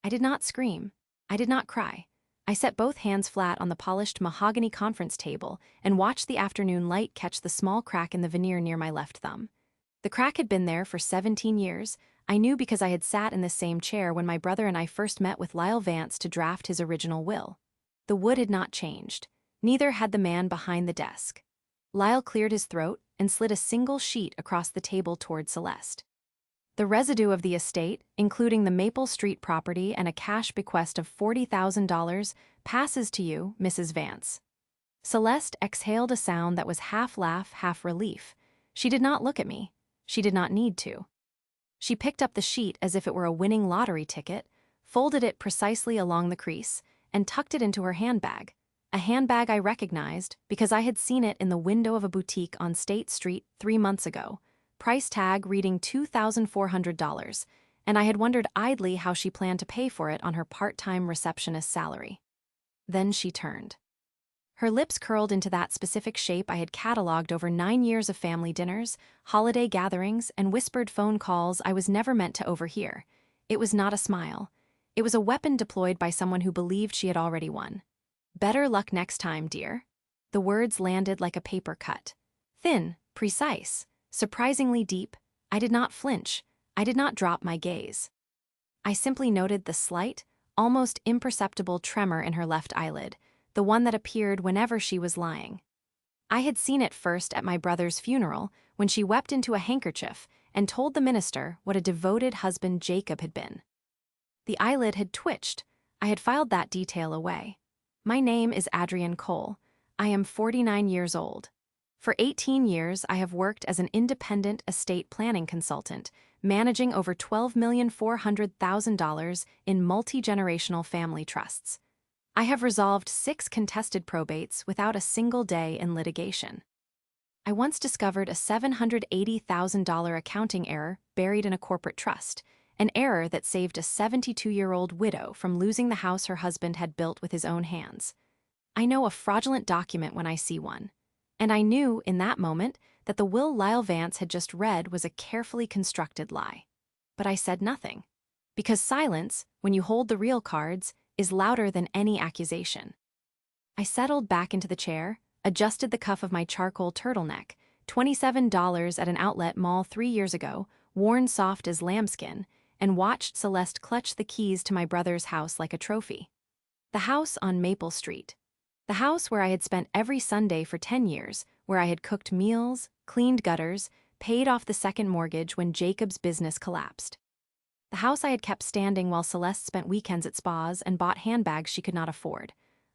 I did not scream. I did not cry. I set both hands flat on the polished mahogany conference table and watched the afternoon light catch the small crack in the veneer near my left thumb. The crack had been there for 17 years. I knew because I had sat in the same chair when my brother and I first met with Lyle Vance to draft his original will. The wood had not changed. Neither had the man behind the desk. Lyle cleared his throat and slid a single sheet across the table toward Celeste. The residue of the estate, including the Maple Street property and a cash bequest of $40,000, passes to you, Mrs. Vance. Celeste exhaled a sound that was half laugh, half relief. She did not look at me. She did not need to. She picked up the sheet as if it were a winning lottery ticket, folded it precisely along the crease, and tucked it into her handbag. A handbag I recognized because I had seen it in the window of a boutique on State Street 3 months ago, price tag reading $2,400, and I had wondered idly how she planned to pay for it on her part-time receptionist salary. Then she turned. Her lips curled into that specific shape I had cataloged over 9 years of family dinners, holiday gatherings, and whispered phone calls I was never meant to overhear. It was not a smile. It was a weapon deployed by someone who believed she had already won. Better luck next time, dear. The words landed like a paper cut. Thin, precise, surprisingly deep. I did not flinch. I did not drop my gaze. I simply noted the slight, almost imperceptible tremor in her left eyelid, the one that appeared whenever she was lying. I had seen it first at my brother's funeral when she wept into a handkerchief and told the minister what a devoted husband Jacob had been. The eyelid had twitched. I had filed that detail away. My name is Adrienne Cole. I am 49 years old. For 18 years, I have worked as an independent estate planning consultant, managing over $12,400,000 in multi-generational family trusts. I have resolved 6 contested probates without a single day in litigation. I once discovered a $780,000 accounting error buried in a corporate trust, an error that saved a 72-year-old widow from losing the house her husband had built with his own hands. I know a fraudulent document when I see one. And I knew in that moment that the will Lyle Vance had just read was a carefully constructed lie. But I said nothing. Because silence, when you hold the real cards, is louder than any accusation. I settled back into the chair, adjusted the cuff of my charcoal turtleneck, $27 at an outlet mall 3 years ago, worn soft as lambskin, and watched Celeste clutch the keys to my brother's house like a trophy. The house on Maple Street. The house where I had spent every Sunday for 10 years, where I had cooked meals, cleaned gutters, paid off the second mortgage when Jacob's business collapsed. The house I had kept standing while Celeste spent weekends at spas and bought handbags she could not afford.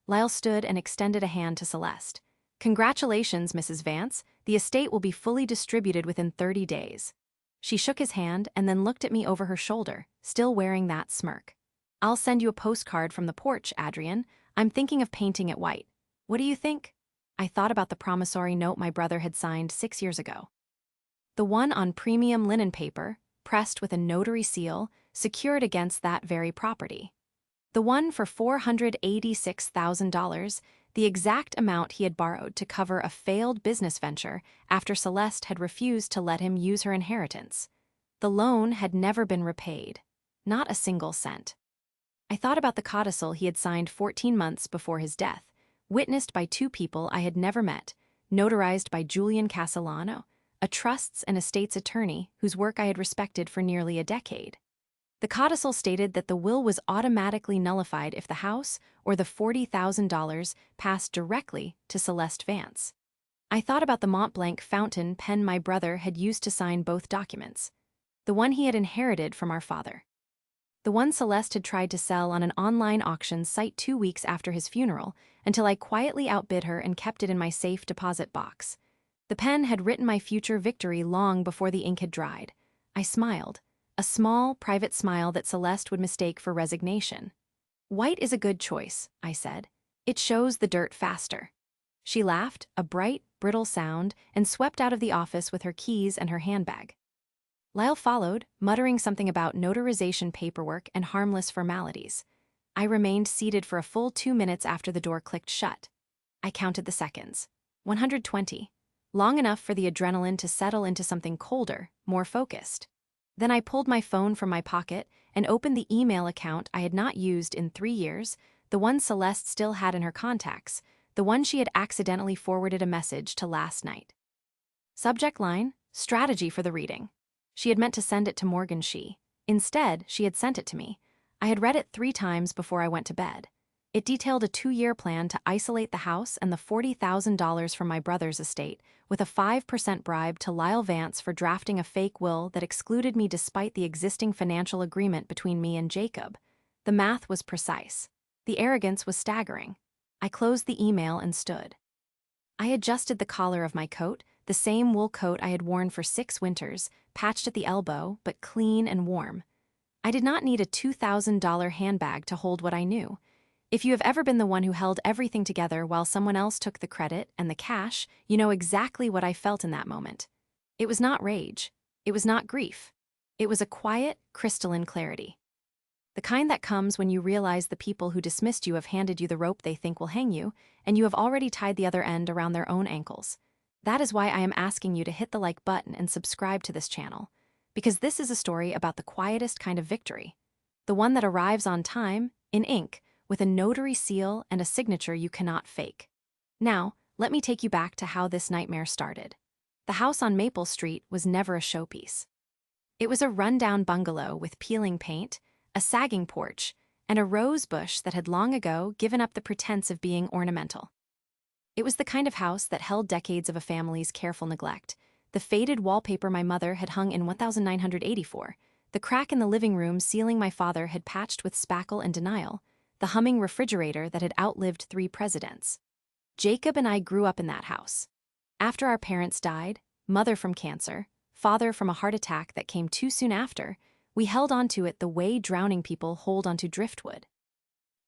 Lyle stood and extended a hand to Celeste. "Congratulations, Mrs. Vance. The estate will be fully distributed within 30 days. She shook his hand and then looked at me over her shoulder, still wearing that smirk. "I'll send you a postcard from the porch, Adrienne. I'm thinking of painting it white. What do you think?" I thought about the promissory note my brother had signed 6 years ago. The one on premium linen paper, pressed with a notary seal, secured against that very property. The one for $486,000, the exact amount he had borrowed to cover a failed business venture after Celeste had refused to let him use her inheritance. The loan had never been repaid. Not a single cent. I thought about the codicil he had signed 14 months before his death, witnessed by 2 people I had never met, notarized by Julian Castellano, a trusts and estates attorney whose work I had respected for nearly a decade. The codicil stated that the will was automatically nullified if the house or the $40,000 passed directly to Celeste Vance. I thought about the Mont Blanc fountain pen my brother had used to sign both documents, the one he had inherited from our father. The one Celeste had tried to sell on an online auction site 2 weeks after his funeral, until I quietly outbid her and kept it in my safe deposit box. The pen had written my future victory long before the ink had dried. I smiled, a small, private smile that Celeste would mistake for resignation. "White is a good choice," I said. "It shows the dirt faster." She laughed, a bright, brittle sound, and swept out of the office with her keys and her handbag. Lyle followed, muttering something about notarization paperwork and harmless formalities. I remained seated for a full 2 minutes after the door clicked shut. I counted the seconds. 120. Long enough for the adrenaline to settle into something colder, more focused. Then I pulled my phone from my pocket and opened the email account I had not used in 3 years, the one Celeste still had in her contacts, the one she had accidentally forwarded a message to last night. Subject line: strategy for the reading. She had meant to send it to Morgan Shee. Instead, she had sent it to me. I had read it 3 times before I went to bed. It detailed a 2-year plan to isolate the house and the $40,000 from my brother's estate, with a 5% bribe to Lyle Vance for drafting a fake will that excluded me despite the existing financial agreement between me and Jacob. The math was precise. The arrogance was staggering. I closed the email and stood. I adjusted the collar of my coat, the same wool coat I had worn for 6 winters, patched at the elbow, but clean and warm. I did not need a $2,000 handbag to hold what I knew. If you have ever been the one who held everything together while someone else took the credit and the cash, you know exactly what I felt in that moment. It was not rage. It was not grief. It was a quiet, crystalline clarity. The kind that comes when you realize the people who dismissed you have handed you the rope they think will hang you, and you have already tied the other end around their own ankles. That is why I am asking you to hit the like button and subscribe to this channel, because this is a story about the quietest kind of victory, the one that arrives on time, in ink, with a notary seal and a signature you cannot fake. Now, let me take you back to how this nightmare started. The house on Maple Street was never a showpiece. It was a rundown bungalow with peeling paint, a sagging porch, and a rose bush that had long ago given up the pretense of being ornamental. It was the kind of house that held decades of a family's careful neglect, the faded wallpaper my mother had hung in 1984, the crack in the living room ceiling my father had patched with spackle and denial, the humming refrigerator that had outlived 3 presidents. Jacob and I grew up in that house. After our parents died, mother from cancer, father from a heart attack that came too soon after, we held onto it the way drowning people hold onto driftwood.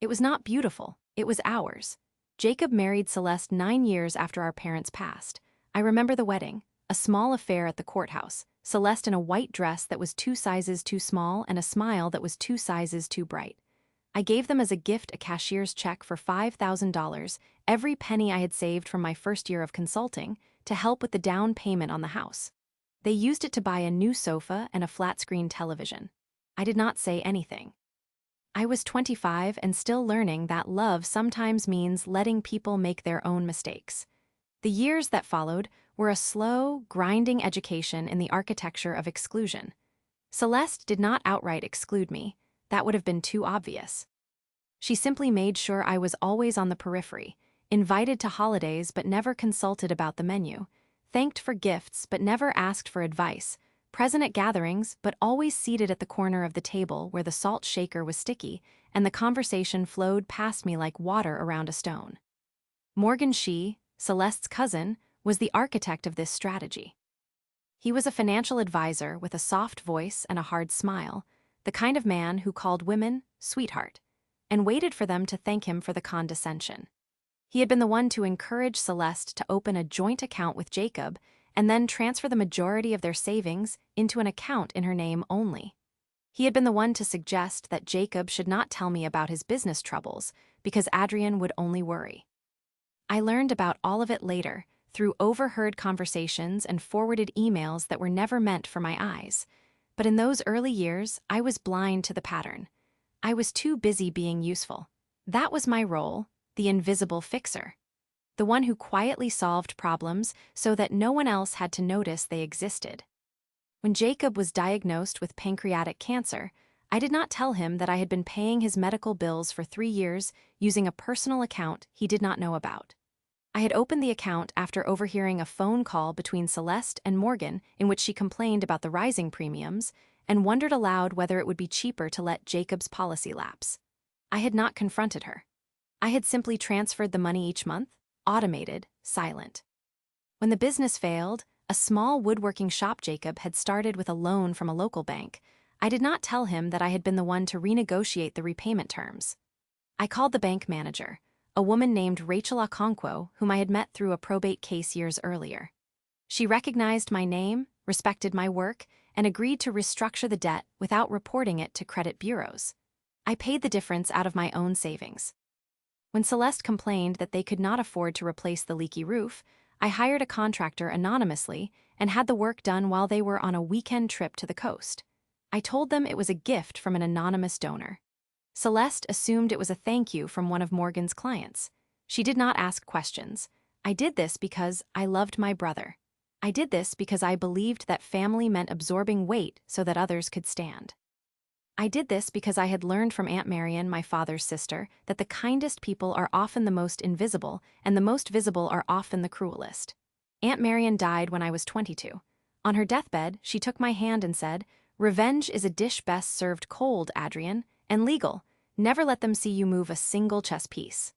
It was not beautiful, it was ours. Jacob married Celeste 9 years after our parents passed. I remember the wedding, a small affair at the courthouse, Celeste in a white dress that was 2 sizes too small and a smile that was 2 sizes too bright. I gave them as a gift a cashier's check for $5,000, every penny I had saved from my first year of consulting, to help with the down payment on the house. They used it to buy a new sofa and a flat-screen television. I did not say anything. I was 25 and still learning that love sometimes means letting people make their own mistakes. The years that followed were a slow, grinding education in the architecture of exclusion. Celeste did not outright exclude me. That would have been too obvious. She simply made sure I was always on the periphery, invited to holidays but never consulted about the menu, thanked for gifts but never asked for advice, present at gatherings but always seated at the corner of the table where the salt shaker was sticky and the conversation flowed past me like water around a stone. Morgan Shee, Celeste's cousin, was the architect of this strategy. He was a financial advisor with a soft voice and a hard smile, the kind of man who called women sweetheart, and waited for them to thank him for the condescension. He had been the one to encourage Celeste to open a joint account with Jacob and then transfer the majority of their savings into an account in her name only. He had been the one to suggest that Jacob should not tell me about his business troubles because Adrian would only worry. I learned about all of it later, through overheard conversations and forwarded emails that were never meant for my eyes. But in those early years, I was blind to the pattern. I was too busy being useful. That was my role, the invisible fixer. The one who quietly solved problems so that no one else had to notice they existed. When Jacob was diagnosed with pancreatic cancer, I did not tell him that I had been paying his medical bills for 3 years using a personal account he did not know about. I had opened the account after overhearing a phone call between Celeste and Morgan in which she complained about the rising premiums and wondered aloud whether it would be cheaper to let Jacob's policy lapse. I had not confronted her. I had simply transferred the money each month, automated, silent. When the business failed, a small woodworking shop Jacob had started with a loan from a local bank, I did not tell him that I had been the one to renegotiate the repayment terms. I called the bank manager, a woman named Rachel Okonkwo, whom I had met through a probate case years earlier. She recognized my name, respected my work, and agreed to restructure the debt without reporting it to credit bureaus. I paid the difference out of my own savings. When Celeste complained that they could not afford to replace the leaky roof, I hired a contractor anonymously and had the work done while they were on a weekend trip to the coast. I told them it was a gift from an anonymous donor. Celeste assumed it was a thank you from one of Morgan's clients. She did not ask questions. I did this because I loved my brother. I did this because I believed that family meant absorbing weight so that others could stand. I did this because I had learned from Aunt Marion, my father's sister, that the kindest people are often the most invisible, and the most visible are often the cruelest. Aunt Marion died when I was 22. On her deathbed, she took my hand and said, "Revenge is a dish best served cold, Adrian, and legal. Never let them see you move a single chess piece."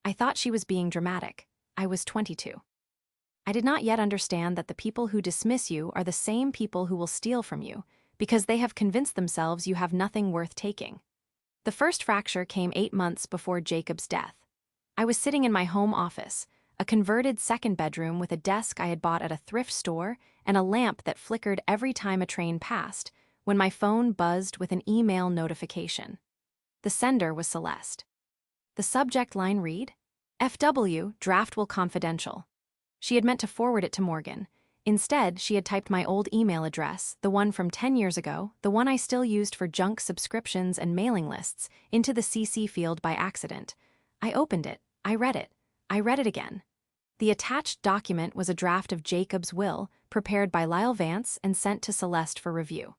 I thought she was being dramatic. I was 22. I did not yet understand that the people who dismiss you are the same people who will steal from you, because they have convinced themselves you have nothing worth taking. The first fracture came 8 months before Jacob's death. I was sitting in my home office, a converted second bedroom with a desk I had bought at a thrift store and a lamp that flickered every time a train passed, when my phone buzzed with an email notification. The sender was Celeste. The subject line read, "FW, draft will confidential." She had meant to forward it to Morgan. Instead, she had typed my old email address, the one from 10 years ago, the one I still used for junk subscriptions and mailing lists, into the CC field by accident. I opened it. I read it. I read it again. The attached document was a draft of Jacob's will, prepared by Lyle Vance and sent to Celeste for review.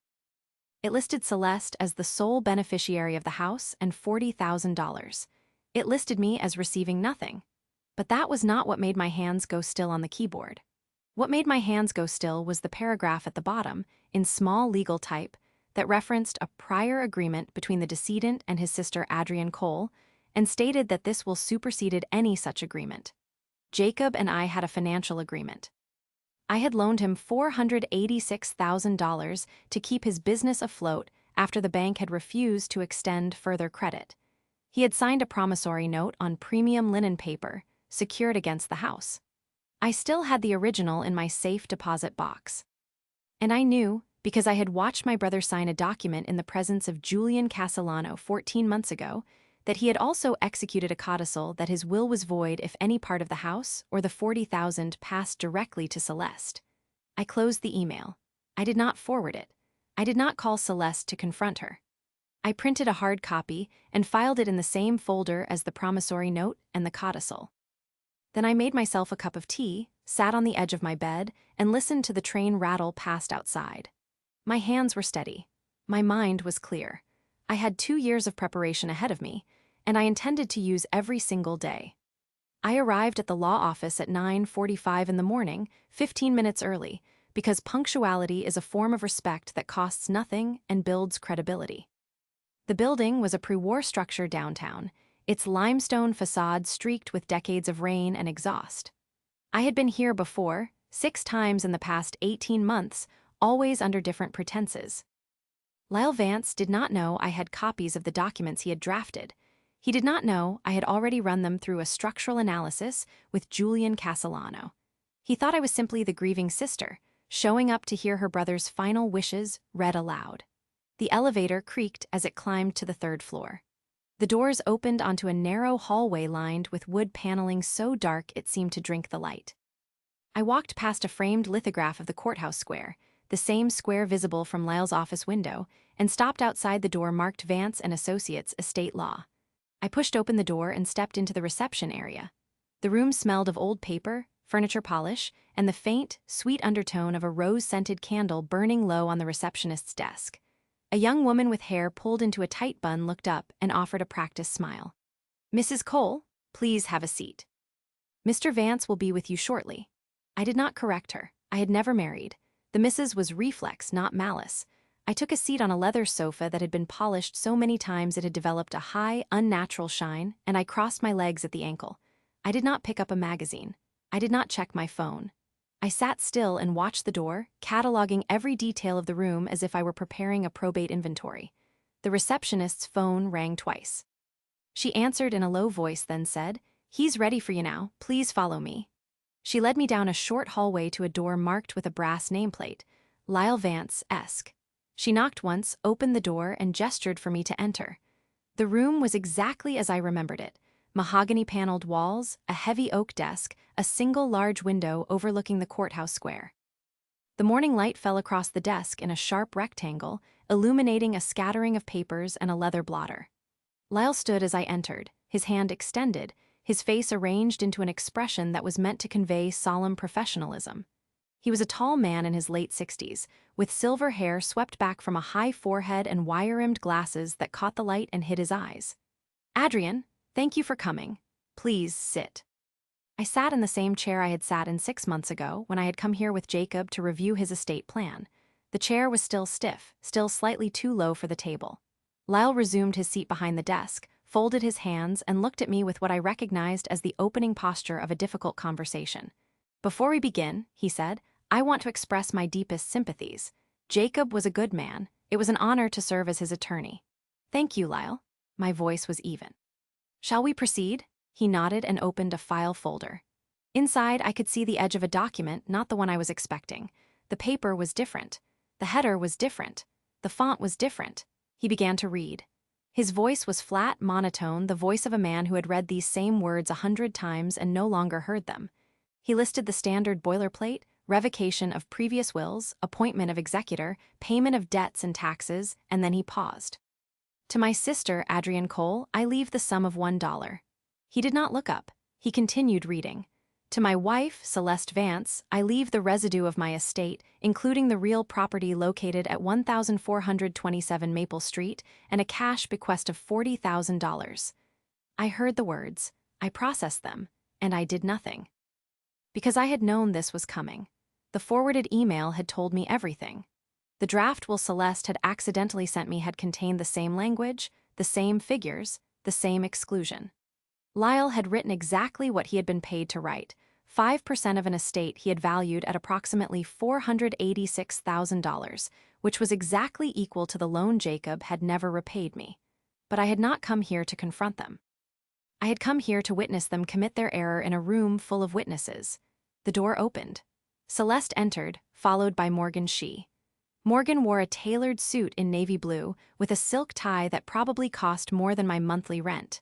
It listed Celeste as the sole beneficiary of the house and $40,000. It listed me as receiving nothing. But that was not what made my hands go still on the keyboard. What made my hands go still was the paragraph at the bottom, in small legal type, that referenced a prior agreement between the decedent and his sister Adrian Cole, and stated that this will superseded any such agreement. Jacob and I had a financial agreement. I had loaned him $486,000 to keep his business afloat after the bank had refused to extend further credit. He had signed a promissory note on premium linen paper, secured against the house. I still had the original in my safe deposit box. And I knew, because I had watched my brother sign a document in the presence of Julian Castellano 14 months ago, that he had also executed a codicil that his will was void if any part of the house or the $40,000 passed directly to Celeste. I closed the email. I did not forward it. I did not call Celeste to confront her. I printed a hard copy and filed it in the same folder as the promissory note and the codicil. Then I made myself a cup of tea, sat on the edge of my bed, and listened to the train rattle past outside. My hands were steady. My mind was clear. I had 2 years of preparation ahead of me, and I intended to use every single day. I arrived at the law office at 9:45 in the morning, 15 minutes early, because punctuality is a form of respect that costs nothing and builds credibility. The building was a pre-war structure downtown, its limestone facade streaked with decades of rain and exhaust. I had been here before, 6 times in the past 18 months, always under different pretenses. Lyle Vance did not know I had copies of the documents he had drafted. He did not know I had already run them through a structural analysis with Julian Castellano. He thought I was simply the grieving sister, showing up to hear her brother's final wishes read aloud. The elevator creaked as it climbed to the 3rd floor. The doors opened onto a narrow hallway lined with wood paneling so dark it seemed to drink the light. I walked past a framed lithograph of the courthouse square, the same square visible from Lyle's office window, and stopped outside the door marked Vance and Associates Estate Law. I pushed open the door and stepped into the reception area. The room smelled of old paper, furniture polish, and the faint, sweet undertone of a rose-scented candle burning low on the receptionist's desk. A young woman with hair pulled into a tight bun looked up and offered a practiced smile. "Mrs. Cole, please have a seat. Mr. Vance will be with you shortly." I did not correct her. I had never married. The Mrs. was reflex, not malice. I took a seat on a leather sofa that had been polished so many times it had developed a high, unnatural shine, and I crossed my legs at the ankle. I did not pick up a magazine. I did not check my phone. I sat still and watched the door, cataloging every detail of the room as if I were preparing a probate inventory. The receptionist's phone rang twice. She answered in a low voice, then said, "He's ready for you now. Please follow me." She led me down a short hallway to a door marked with a brass nameplate, Lyle Vance-esque. She knocked once, opened the door, and gestured for me to enter. The room was exactly as I remembered it. Mahogany-paneled walls, a heavy oak desk, a single large window overlooking the courthouse square. The morning light fell across the desk in a sharp rectangle, illuminating a scattering of papers and a leather blotter. Lyle stood as I entered, his hand extended, his face arranged into an expression that was meant to convey solemn professionalism. He was a tall man in his late 60s, with silver hair swept back from a high forehead and wire-rimmed glasses that caught the light and hid his eyes. "Adrian, thank you for coming. Please sit." I sat in the same chair I had sat in 6 months ago when I had come here with Jacob to review his estate plan. The chair was still stiff, still slightly too low for the table. Lyle resumed his seat behind the desk, folded his hands, and looked at me with what I recognized as the opening posture of a difficult conversation. "Before we begin," he said, "I want to express my deepest sympathies. Jacob was a good man. It was an honor to serve as his attorney." "Thank you, Lyle." My voice was even. "Shall we proceed?" He nodded and opened a file folder. Inside, I could see the edge of a document, not the one I was expecting. The paper was different. The header was different. The font was different. He began to read. His voice was flat, monotone, the voice of a man who had read these same words 100 times and no longer heard them. He listed the standard boilerplate: revocation of previous wills, appointment of executor, payment of debts and taxes, and then he paused. "To my sister, Adrian Cole, I leave the sum of $1. He did not look up. He continued reading. "To my wife, Celeste Vance, I leave the residue of my estate, including the real property located at 1427 Maple Street, and a cash bequest of $40,000. I heard the words, I processed them, and I did nothing. Because I had known this was coming. The forwarded email had told me everything. The draft will Celeste had accidentally sent me had contained the same language, the same figures, the same exclusion. Lyle had written exactly what he had been paid to write: 5% of an estate he had valued at approximately $486,000, which was exactly equal to the loan Jacob had never repaid me. But I had not come here to confront them. I had come here to witness them commit their error in a room full of witnesses. The door opened. Celeste entered, followed by Morgan Shee. Morgan wore a tailored suit in navy blue, with a silk tie that probably cost more than my monthly rent.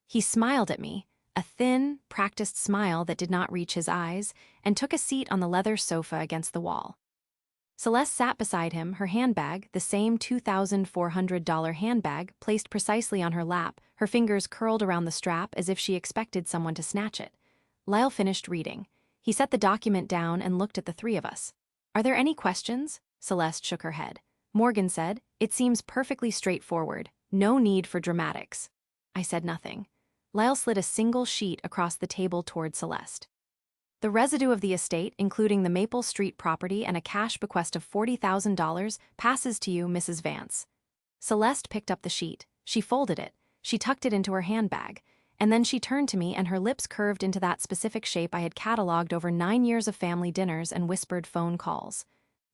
He smiled at me, a thin, practiced smile that did not reach his eyes, and took a seat on the leather sofa against the wall. Celeste sat beside him, her handbag, the same $2,400 handbag, placed precisely on her lap, her fingers curled around the strap as if she expected someone to snatch it. Lyle finished reading. He set the document down and looked at the three of us. "Are there any questions?" Celeste shook her head. Morgan said, "It seems perfectly straightforward. No need for dramatics." I said nothing. Lyle slid a single sheet across the table toward Celeste. "The residue of the estate, including the Maple Street property and a cash bequest of $40,000, passes to you, Mrs. Vance." Celeste picked up the sheet. She folded it. She tucked it into her handbag. And then she turned to me and her lips curved into that specific shape I had catalogued over 9 years of family dinners and whispered phone calls.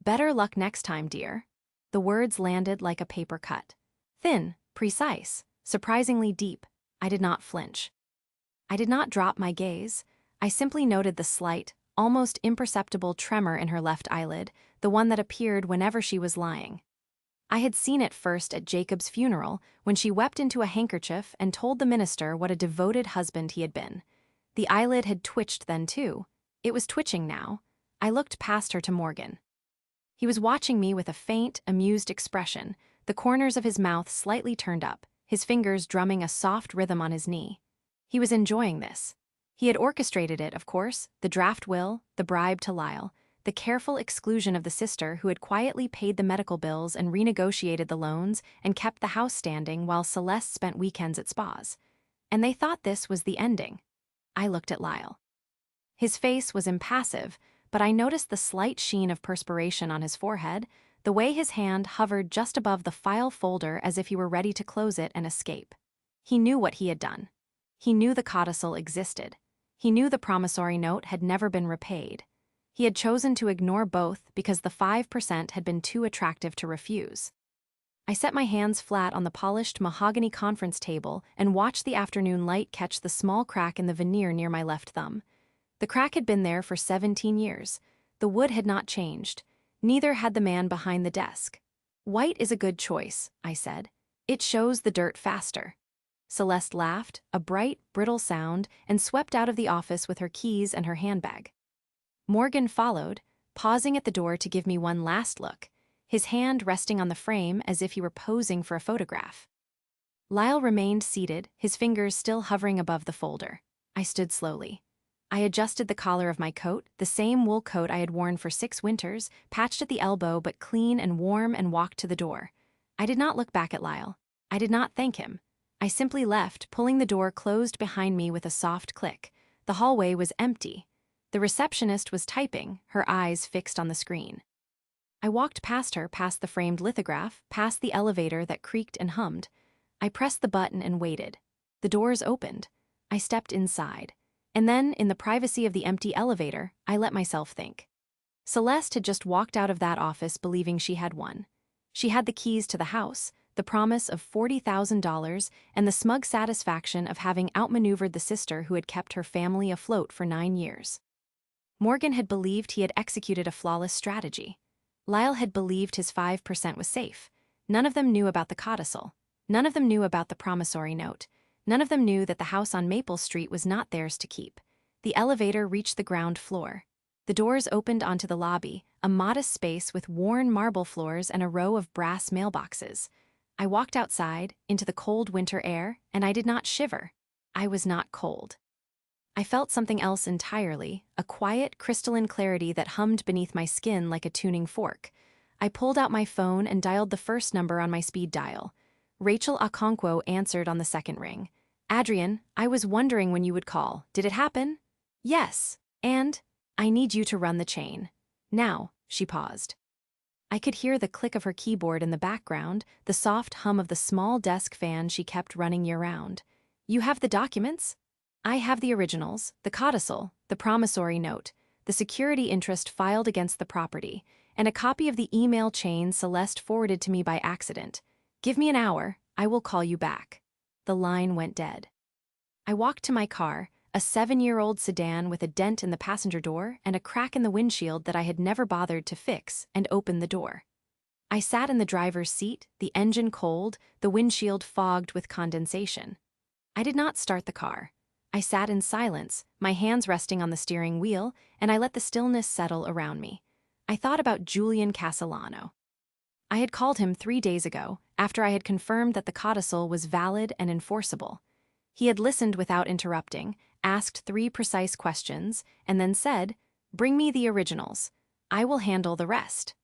"Better luck next time, dear." The words landed like a paper cut. Thin, precise, surprisingly deep. I did not flinch. I did not drop my gaze. I simply noted the slight, almost imperceptible tremor in her left eyelid, the one that appeared whenever she was lying. I had seen it first at Jacob's funeral, when she wept into a handkerchief and told the minister what a devoted husband he had been. The eyelid had twitched then too. It was twitching now. I looked past her to Morgan. He was watching me with a faint, amused expression, the corners of his mouth slightly turned up, his fingers drumming a soft rhythm on his knee. He was enjoying this. He had orchestrated it, of course, the draft will, the bribe to Lyle, the careful exclusion of the sister who had quietly paid the medical bills and renegotiated the loans and kept the house standing while Celeste spent weekends at spas. And they thought this was the ending. I looked at Lyle. His face was impassive, but I noticed the slight sheen of perspiration on his forehead, the way his hand hovered just above the file folder as if he were ready to close it and escape. He knew what he had done. He knew the codicil existed. He knew the promissory note had never been repaid. He had chosen to ignore both because the 5% had been too attractive to refuse. I set my hands flat on the polished mahogany conference table and watched the afternoon light catch the small crack in the veneer near my left thumb. The crack had been there for 17 years. The wood had not changed. Neither had the man behind the desk. "White is a good choice," I said. "It shows the dirt faster." Celeste laughed, a bright, brittle sound, and swept out of the office with her keys and her handbag. Morgan followed, pausing at the door to give me one last look, his hand resting on the frame as if he were posing for a photograph. Lyle remained seated, his fingers still hovering above the folder. I stood slowly. I adjusted the collar of my coat, the same wool coat I had worn for 6 winters, patched at the elbow but clean and warm, and walked to the door. I did not look back at Lyle. I did not thank him. I simply left, pulling the door closed behind me with a soft click. The hallway was empty. The receptionist was typing, her eyes fixed on the screen. I walked past her, past the framed lithograph, past the elevator that creaked and hummed. I pressed the button and waited. The doors opened. I stepped inside. And then, in the privacy of the empty elevator, I let myself think. Celeste had just walked out of that office believing she had won. She had the keys to the house, the promise of $40,000, and the smug satisfaction of having outmaneuvered the sister who had kept her family afloat for 9 years. Morgan had believed he had executed a flawless strategy. Lyle had believed his 5% was safe. None of them knew about the codicil. None of them knew about the promissory note. None of them knew that the house on Maple Street was not theirs to keep. The elevator reached the ground floor. The doors opened onto the lobby, a modest space with worn marble floors and a row of brass mailboxes. I walked outside, into the cold winter air, and I did not shiver. I was not cold. I felt something else entirely, a quiet, crystalline clarity that hummed beneath my skin like a tuning fork. I pulled out my phone and dialed the first number on my speed dial. Rachel Okonkwo answered on the second ring. "Adrian, I was wondering when you would call. Did it happen?" "Yes. And I need you to run the chain. Now." She paused. I could hear the click of her keyboard in the background, the soft hum of the small desk fan she kept running year-round. "You have the documents?" "I have the originals, the codicil, the promissory note, the security interest filed against the property, and a copy of the email chain Celeste forwarded to me by accident. Give me an hour, I will call you back." The line went dead. I walked to my car, a 7-year-old sedan with a dent in the passenger door and a crack in the windshield that I had never bothered to fix, and opened the door. I sat in the driver's seat, the engine cold, the windshield fogged with condensation. I did not start the car. I sat in silence, my hands resting on the steering wheel, and I let the stillness settle around me. I thought about Julian Castellano. I had called him 3 days ago, after I had confirmed that the codicil was valid and enforceable. He had listened without interrupting, asked 3 precise questions, and then said, "Bring me the originals. I will handle the rest."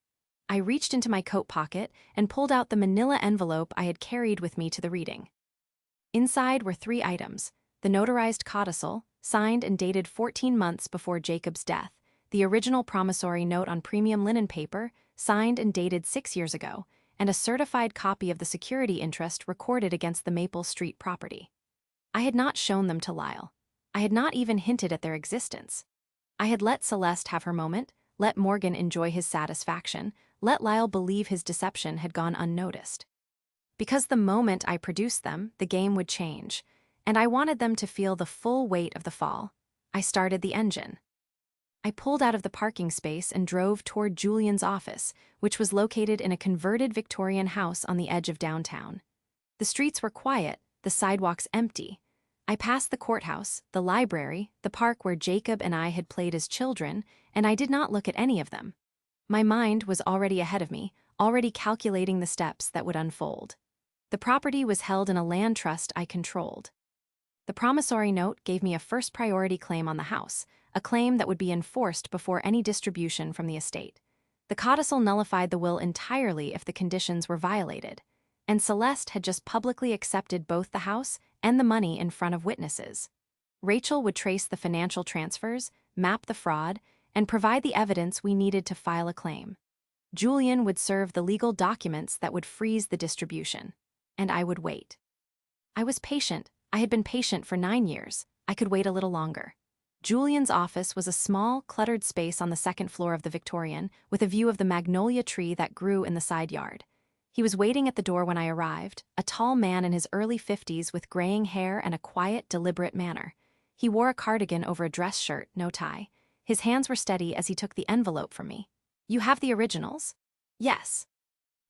I reached into my coat pocket and pulled out the manila envelope I had carried with me to the reading. Inside were 3 items: the notarized codicil, signed and dated 14 months before Jacob's death, the original promissory note on premium linen paper, signed and dated 6 years ago, and a certified copy of the security interest recorded against the Maple Street property. I had not shown them to Lyle. I had not even hinted at their existence. I had let Celeste have her moment, let Morgan enjoy his satisfaction, let Lyle believe his deception had gone unnoticed. Because the moment I produced them, the game would change, and I wanted them to feel the full weight of the fall. I started the engine. I pulled out of the parking space and drove toward Julian's office, which was located in a converted Victorian house on the edge of downtown. The streets were quiet, the sidewalks empty. I passed the courthouse, the library, the park where Jacob and I had played as children, and I did not look at any of them. My mind was already ahead of me, already calculating the steps that would unfold. The property was held in a land trust I controlled. The promissory note gave me a first priority claim on the house, a claim that would be enforced before any distribution from the estate. The codicil nullified the will entirely if the conditions were violated, and Celeste had just publicly accepted both the house and the money in front of witnesses. Rachel would trace the financial transfers, map the fraud, and provide the evidence we needed to file a claim. Julian would serve the legal documents that would freeze the distribution, and I would wait. I was patient. I had been patient for 9 years. I could wait a little longer. Julian's office was a small, cluttered space on the 2nd floor of the Victorian, with a view of the magnolia tree that grew in the side yard. He was waiting at the door when I arrived, a tall man in his early 50s with graying hair and a quiet, deliberate manner. He wore a cardigan over a dress shirt, no tie. His hands were steady as he took the envelope from me. "You have the originals?" "Yes."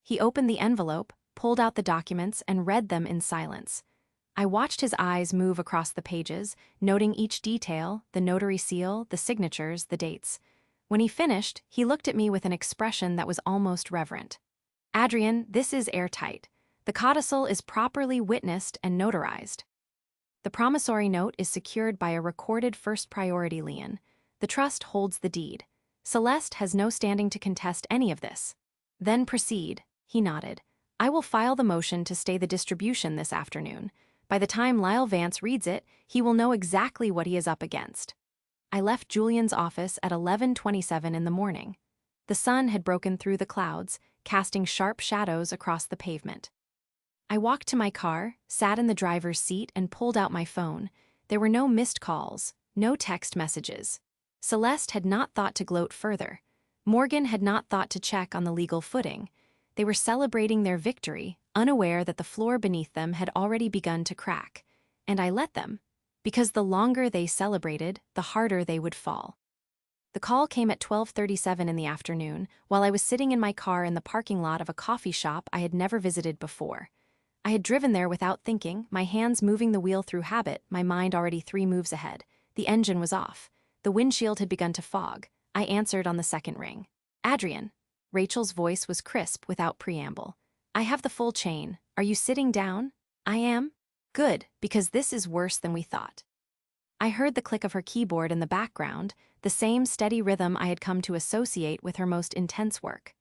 He opened the envelope, pulled out the documents, and read them in silence. I watched his eyes move across the pages, noting each detail, the notary seal, the signatures, the dates. When he finished, he looked at me with an expression that was almost reverent. "Adrian, this is airtight. The codicil is properly witnessed and notarized. The promissory note is secured by a recorded first priority lien. The trust holds the deed. Celeste has no standing to contest any of this." "Then proceed," he nodded. "I will file the motion to stay the distribution this afternoon. By the time Lyle Vance reads it, he will know exactly what he is up against." I left Julian's office at 11:27 in the morning. The sun had broken through the clouds, casting sharp shadows across the pavement. I walked to my car, sat in the driver's seat, and pulled out my phone. There were no missed calls, no text messages. Celeste had not thought to gloat further. Morgan had not thought to check on the legal footing. They were celebrating their victory, unaware that the floor beneath them had already begun to crack. And I let them, because the longer they celebrated, the harder they would fall. The call came at 12:37 in the afternoon, while I was sitting in my car in the parking lot of a coffee shop I had never visited before. I had driven there without thinking, my hands moving the wheel through habit, my mind already 3 moves ahead. The engine was off. The windshield had begun to fog. I answered on the second ring. "Adrian." Rachel's voice was crisp without preamble. "I have the full chain. Are you sitting down?" "I am." "Good, because this is worse than we thought." I heard the click of her keyboard in the background, the same steady rhythm I had come to associate with her most intense work.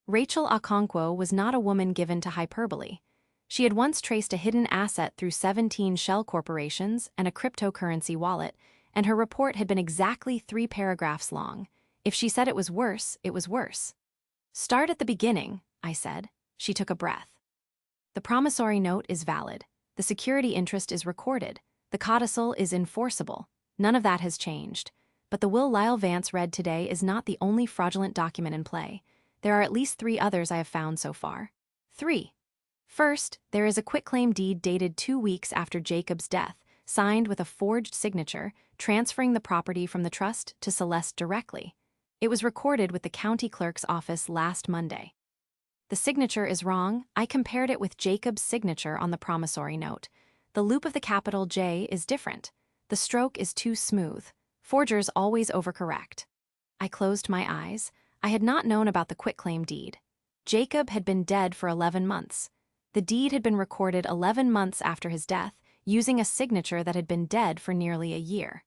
Rachel Okonkwo was not a woman given to hyperbole. She had once traced a hidden asset through 17 shell corporations and a cryptocurrency wallet, and her report had been exactly 3 paragraphs long. If she said it was worse, it was worse. "Start at the beginning," I said. She took a breath. "The promissory note is valid. The security interest is recorded. The codicil is enforceable. None of that has changed. But the will Lyle Vance read today is not the only fraudulent document in play. There are at least 3 others I have found so far. 3. First, there is a quitclaim deed dated 2 weeks after Jacob's death, signed with a forged signature, transferring the property from the trust to Celeste directly. It was recorded with the county clerk's office last Monday. The signature is wrong. I compared it with Jacob's signature on the promissory note. The loop of the capital J is different. The stroke is too smooth. Forgers always overcorrect. I closed my eyes. I had not known about the quitclaim deed. Jacob had been dead for 11 months. The deed had been recorded 11 months after his death, using a signature that had been dead for nearly a year.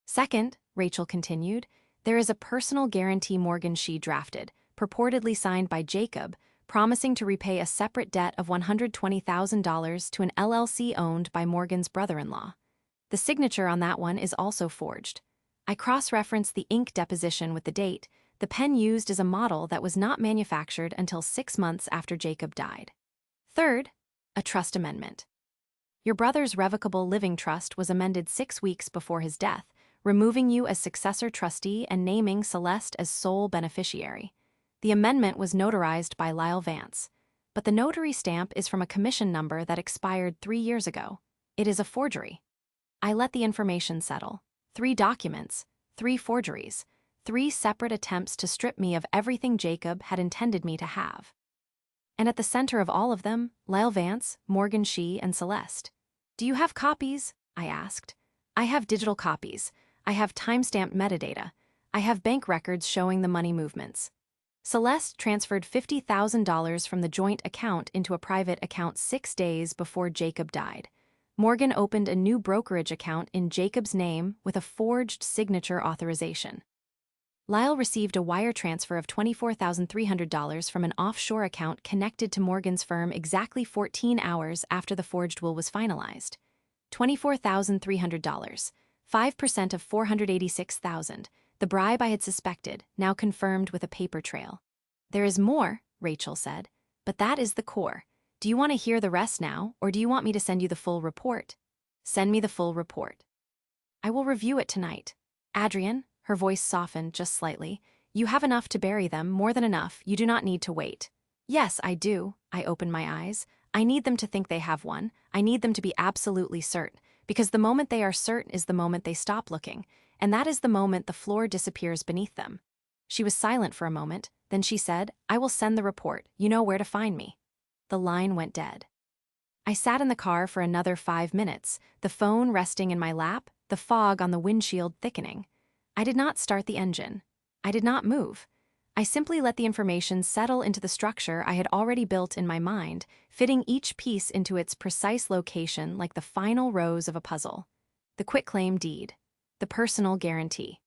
Second, Rachel continued, there is a personal guarantee Morgan Shee drafted, purportedly signed by Jacob, promising to repay a separate debt of $120,000 to an LLC owned by Morgan's brother-in-law. The signature on that one is also forged. I cross-referenced the ink deposition with the date. The pen used is a model that was not manufactured until 6 months after Jacob died. Third, a trust amendment. Your brother's revocable living trust was amended 6 weeks before his death, removing you as successor trustee and naming Celeste as sole beneficiary. The amendment was notarized by Lyle Vance, but the notary stamp is from a commission number that expired 3 years ago. It is a forgery. I let the information settle. 3 documents, 3 forgeries, 3 separate attempts to strip me of everything Jacob had intended me to have. And at the center of all of them, Lyle Vance, Morgan Shee, and Celeste. "Do you have copies?" I asked. "I have digital copies. I have timestamped metadata. I have bank records showing the money movements." Celeste transferred $50,000 from the joint account into a private account 6 days before Jacob died. Morgan opened a new brokerage account in Jacob's name with a forged signature authorization. Lyle received a wire transfer of $24,300 from an offshore account connected to Morgan's firm exactly 14 hours after the forged will was finalized. $24,300, 5% of $486,000, the bribe I had suspected, now confirmed with a paper trail. "There is more," Rachel said, "but that is the core. Do you want to hear the rest now, or do you want me to send you the full report?" "Send me the full report." "I will review it tonight. Adrian," her voice softened just slightly, "you have enough to bury them, more than enough. You do not need to wait." "Yes, I do." I opened my eyes. "I need them to think they have one. I need them to be absolutely certain, because the moment they are certain is the moment they stop looking, and that is the moment the floor disappears beneath them." She was silent for a moment, then she said, "I will send the report. You know where to find me." The line went dead. I sat in the car for another 5 minutes, the phone resting in my lap, the fog on the windshield thickening. I did not start the engine. I did not move. I simply let the information settle into the structure I had already built in my mind, fitting each piece into its precise location like the final rows of a puzzle. The quitclaim deed. The personal guarantee.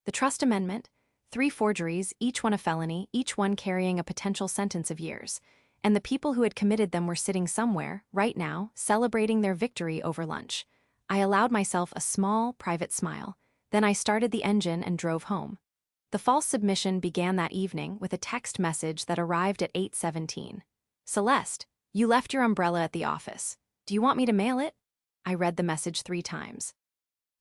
The trust amendment. 3 forgeries, each one a felony, each one carrying a potential sentence of years. And the people who had committed them were sitting somewhere, right now, celebrating their victory over lunch. I allowed myself a small, private smile. Then I started the engine and drove home. The false submission began that evening with a text message that arrived at 8:17. Celeste, you left your umbrella at the office. Do you want me to mail it? I read the message 3 times.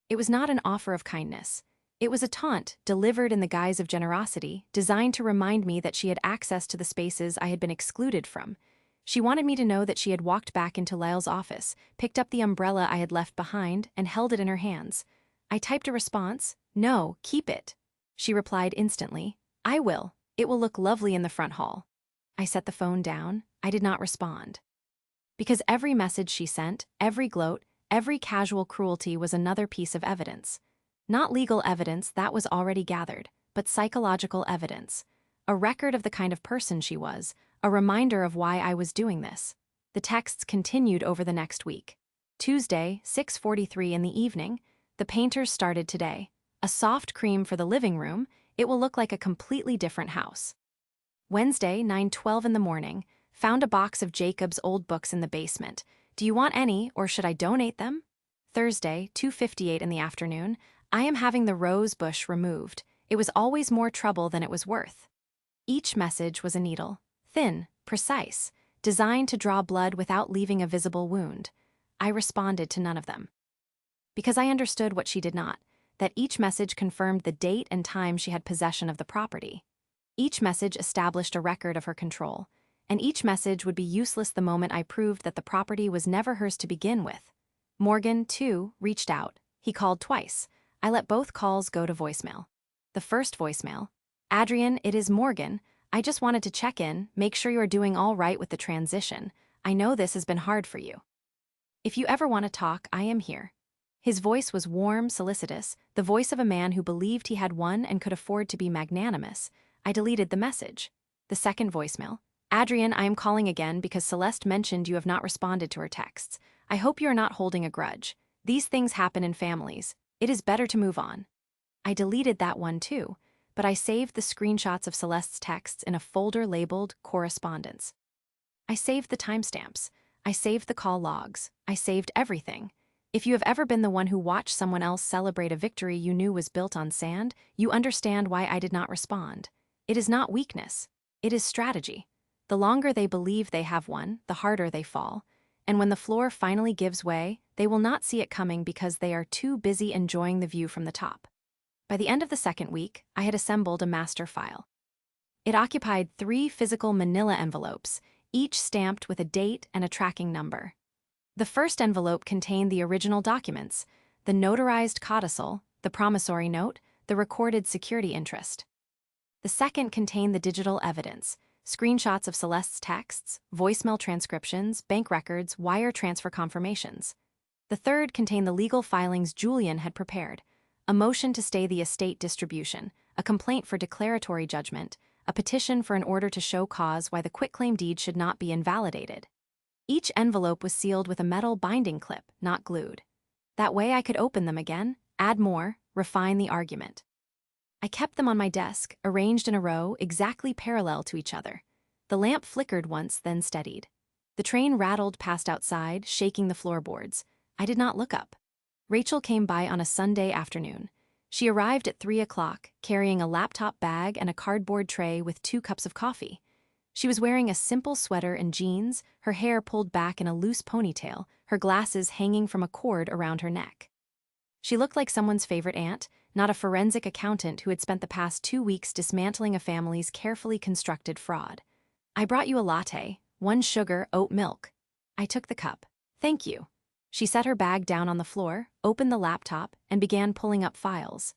It was not an offer of kindness. It was a taunt delivered in the guise of generosity, designed to remind me that she had access to the spaces I had been excluded from. She wanted me to know that she had walked back into Lyle's office, picked up the umbrella I had left behind, and held it in her hands. I typed a response, "No, keep it." She replied instantly, "I will. It will look lovely in the front hall." I set the phone down. I did not respond. Because every message she sent, every gloat, every casual cruelty was another piece of evidence. Not legal evidence, that was already gathered, but psychological evidence. A record of the kind of person she was, a reminder of why I was doing this. The texts continued over the next week. Tuesday, 6:43 in the evening, the painters started today. A soft cream for the living room, it will look like a completely different house. Wednesday, 9:12 in the morning, found a box of Jacob's old books in the basement. Do you want any, or should I donate them? Thursday, 2:58 in the afternoon, I am having the rose bush removed. It was always more trouble than it was worth. Each message was a needle, thin, precise, designed to draw blood without leaving a visible wound. I responded to none of them. Because I understood what she did not, that each message confirmed the date and time she had possession of the property. Each message established a record of her control, and each message would be useless the moment I proved that the property was never hers to begin with. Morgan, too, reached out. He called twice. I let both calls go to voicemail. The first voicemail, "Adrian, it is Morgan. I just wanted to check in, make sure you are doing all right with the transition. I know this has been hard for you. If you ever want to talk, I am here." His voice was warm, solicitous, the voice of a man who believed he had won and could afford to be magnanimous. I deleted the message. The second voicemail, "Adrian, I am calling again because Celeste mentioned you have not responded to her texts. I hope you are not holding a grudge. These things happen in families. It is better to move on." I deleted that one too, but I saved the screenshots of Celeste's texts in a folder labeled Correspondence. I saved the timestamps. I saved the call logs. I saved everything. If you have ever been the one who watched someone else celebrate a victory you knew was built on sand, you understand why I did not respond. It is not weakness. It is strategy. The longer they believe they have won, the harder they fall. And when the floor finally gives way, they will not see it coming because they are too busy enjoying the view from the top. By the end of the second week, I had assembled a master file. It occupied 3 physical manila envelopes, each stamped with a date and a tracking number. The first envelope contained the original documents, the notarized codicil, the promissory note, the recorded security interest. The second contained the digital evidence, screenshots of Celeste's texts, voicemail transcriptions, bank records, wire transfer confirmations. The third contained the legal filings Julian had prepared, a motion to stay the estate distribution, a complaint for declaratory judgment, a petition for an order to show cause why the quitclaim deed should not be invalidated. Each envelope was sealed with a metal binding clip, not glued. That way I could open them again, add more, refine the argument. I kept them on my desk, arranged in a row, exactly parallel to each other. The lamp flickered once, then steadied. The train rattled past outside, shaking the floorboards. I did not look up. Rachel came by on a Sunday afternoon. She arrived at 3 o'clock, carrying a laptop bag and a cardboard tray with 2 cups of coffee. She was wearing a simple sweater and jeans, her hair pulled back in a loose ponytail, her glasses hanging from a cord around her neck. She looked like someone's favorite aunt, not a forensic accountant who had spent the past 2 weeks dismantling a family's carefully constructed fraud. "I brought you a latte, 1 sugar, oat milk." I took the cup. "Thank you." She set her bag down on the floor, opened the laptop, and began pulling up files.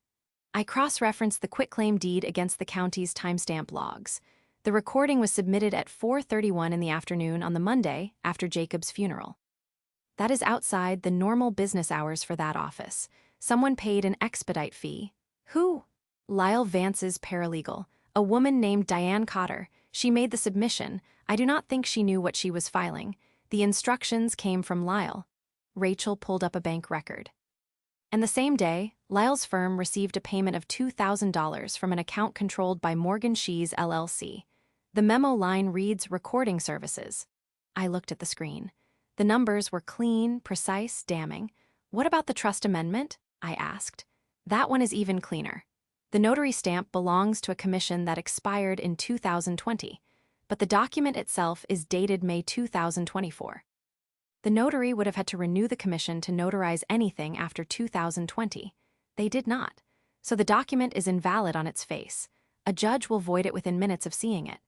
I cross-referenced the quitclaim deed against the county's timestamp logs. The recording was submitted at 4:31 in the afternoon on the Monday after Jacob's funeral. That is outside the normal business hours for that office. Someone paid an expedite fee. Who? Lyle Vance's paralegal, a woman named Diane Cotter. She made the submission. I do not think she knew what she was filing. The instructions came from Lyle. Rachel pulled up a bank record. And the same day, Lyle's firm received a payment of $2,000 from an account controlled by Morgan Shees LLC. The memo line reads recording services. I looked at the screen. The numbers were clean, precise, damning. What about the trust amendment? I asked. That one is even cleaner. The notary stamp belongs to a commission that expired in 2020, but the document itself is dated May 2024. The notary would have had to renew the commission to notarize anything after 2020. They did not, so the document is invalid on its face. A judge will void it within minutes of seeing it.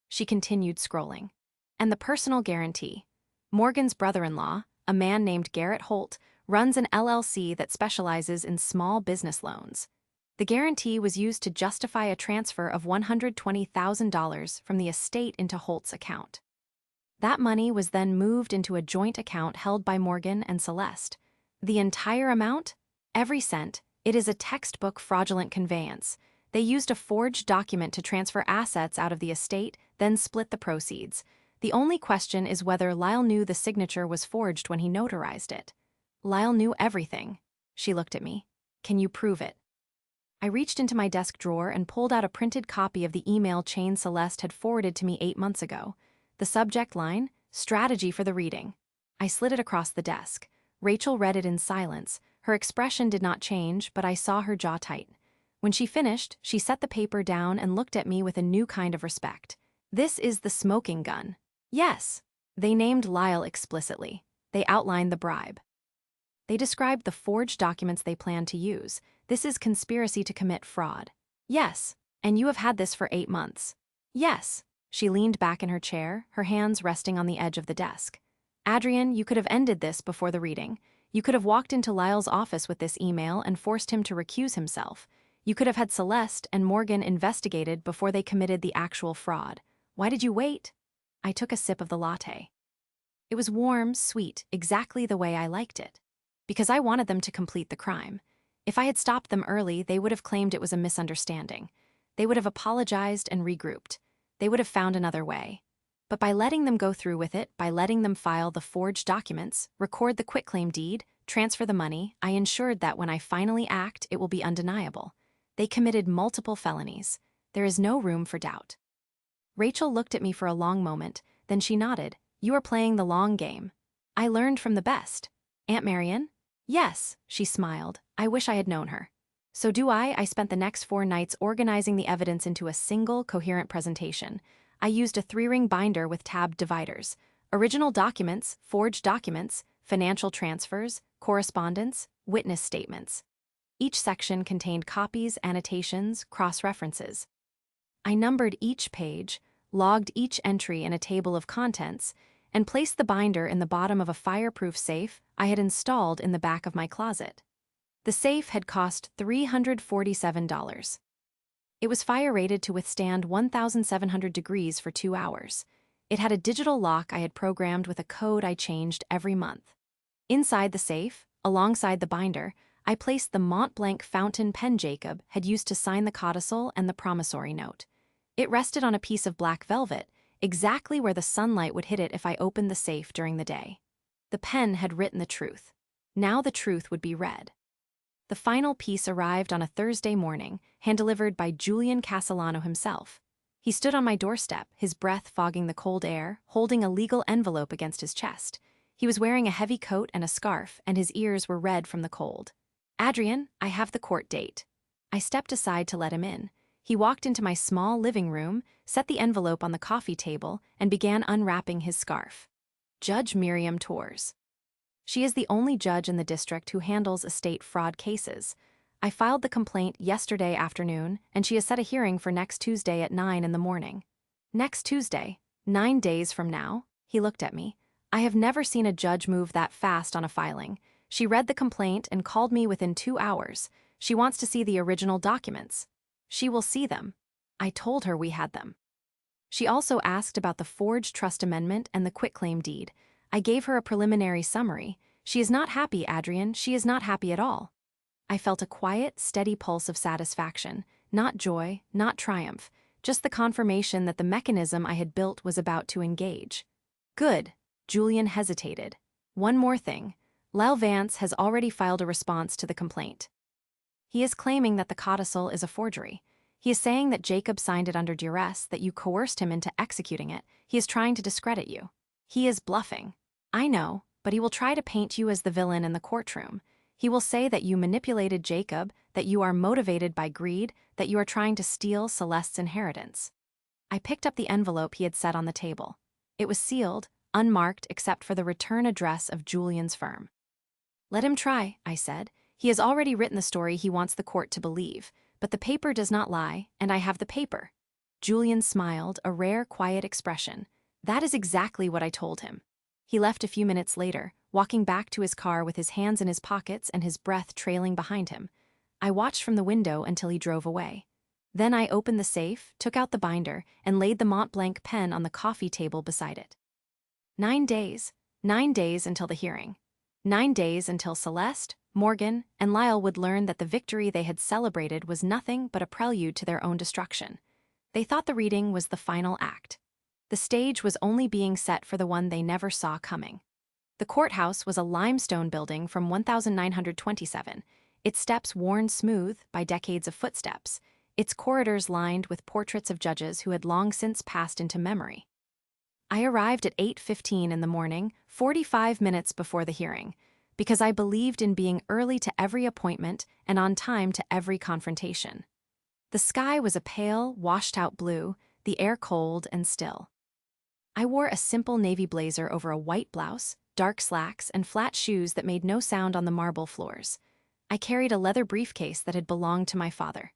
She continued scrolling. And the personal guarantee. Morgan's brother-in-law, a man named Garrett Holt, runs an LLC that specializes in small business loans. The guarantee was used to justify a transfer of $120,000 from the estate into Holt's account. That money was then moved into a joint account held by Morgan and Celeste. The entire amount? Every cent. It is a textbook fraudulent conveyance. They used a forged document to transfer assets out of the estate, then split the proceeds. The only question is whether Lyle knew the signature was forged when he notarized it. Lyle knew everything. She looked at me. Can you prove it? I reached into my desk drawer and pulled out a printed copy of the email chain Celeste had forwarded to me 8 months ago. The subject line, strategy for the reading. I slid it across the desk. Rachel read it in silence. Her expression did not change, but I saw her jaw tighten. When she finished, she set the paper down and looked at me with a new kind of respect. This is the smoking gun. Yes. They named Lyle explicitly. They outlined the bribe. They described the forged documents they planned to use. This is conspiracy to commit fraud. Yes. And you have had this for 8 months. Yes. She leaned back in her chair, her hands resting on the edge of the desk. Adrian, you could have ended this before the reading. You could have walked into Lyle's office with this email and forced him to recuse himself. You could have had Celeste and Morgan investigated before they committed the actual fraud. Why did you wait? I took a sip of the latte. It was warm, sweet, exactly the way I liked it. Because I wanted them to complete the crime. If I had stopped them early, they would have claimed it was a misunderstanding. They would have apologized and regrouped. They would have found another way. But by letting them go through with it, by letting them file the forged documents, record the quitclaim deed, transfer the money, I ensured that when I finally act, it will be undeniable. They committed multiple felonies. There is no room for doubt. Rachel looked at me for a long moment, then she nodded. You are playing the long game. I learned from the best. Aunt Marion? Yes, she smiled. I wish I had known her. So do I. I spent the next 4 nights organizing the evidence into a single, coherent presentation. I used a 3-ring binder with tabbed dividers. Original documents, forged documents, financial transfers, correspondence, witness statements. Each section contained copies, annotations, cross-references. I numbered each page, logged each entry in a table of contents, and placed the binder in the bottom of a fireproof safe I had installed in the back of my closet. The safe had cost $347. It was fire-rated to withstand 1,700 degrees for 2 hours. It had a digital lock I had programmed with a code I changed every month. Inside the safe, alongside the binder, I placed the Mont Blanc fountain pen Jacob had used to sign the codicil and the promissory note. It rested on a piece of black velvet, exactly where the sunlight would hit it if I opened the safe during the day. The pen had written the truth. Now the truth would be read. The final piece arrived on a Thursday morning, hand-delivered by Julian Castellano himself. He stood on my doorstep, his breath fogging the cold air, holding a legal envelope against his chest. He was wearing a heavy coat and a scarf, and his ears were red from the cold. Adrian, I have the court date. I stepped aside to let him in. He walked into my small living room, set the envelope on the coffee table, and began unwrapping his scarf. Judge Miriam Torres. She is the only judge in the district who handles estate fraud cases. I filed the complaint yesterday afternoon, and she has set a hearing for next Tuesday at 9 in the morning. Next Tuesday, 9 days from now? He looked at me. I have never seen a judge move that fast on a filing. She read the complaint and called me within 2 hours. She wants to see the original documents. She will see them. I told her we had them. She also asked about the forged trust amendment and the quitclaim deed. I gave her a preliminary summary. She is not happy, Adrian. She is not happy at all. I felt a quiet, steady pulse of satisfaction. not joy, not triumph, just the confirmation that the mechanism I had built was about to engage. Good. Julian hesitated. One more thing. Lyle Vance has already filed a response to the complaint. He is claiming that the codicil is a forgery. He is saying that Jacob signed it under duress, that you coerced him into executing it. He is trying to discredit you. He is bluffing. I know, but he will try to paint you as the villain in the courtroom. He will say that you manipulated Jacob, that you are motivated by greed, that you are trying to steal Celeste's inheritance. I picked up the envelope he had set on the table. It was sealed, unmarked except for the return address of Julian's firm. Let him try, I said. He has already written the story he wants the court to believe, but the paper does not lie, and I have the paper. Julian smiled, a rare, quiet expression. That is exactly what I told him. He left a few minutes later, walking back to his car with his hands in his pockets and his breath trailing behind him. I watched from the window until he drove away. Then I opened the safe, took out the binder, and laid the Montblanc pen on the coffee table beside it. 9 days. 9 days until the hearing. 9 days until Celeste, Morgan, and Lyle would learn that the victory they had celebrated was nothing but a prelude to their own destruction. They thought the reading was the final act. The stage was only being set for the one they never saw coming. The courthouse was a limestone building from 1927, its steps worn smooth by decades of footsteps, its corridors lined with portraits of judges who had long since passed into memory. I arrived at 8:15 in the morning, 45 minutes before the hearing, because I believed in being early to every appointment and on time to every confrontation. The sky was a pale, washed-out blue, the air cold and still. I wore a simple navy blazer over a white blouse, dark slacks, and flat shoes that made no sound on the marble floors. I carried a leather briefcase that had belonged to my father.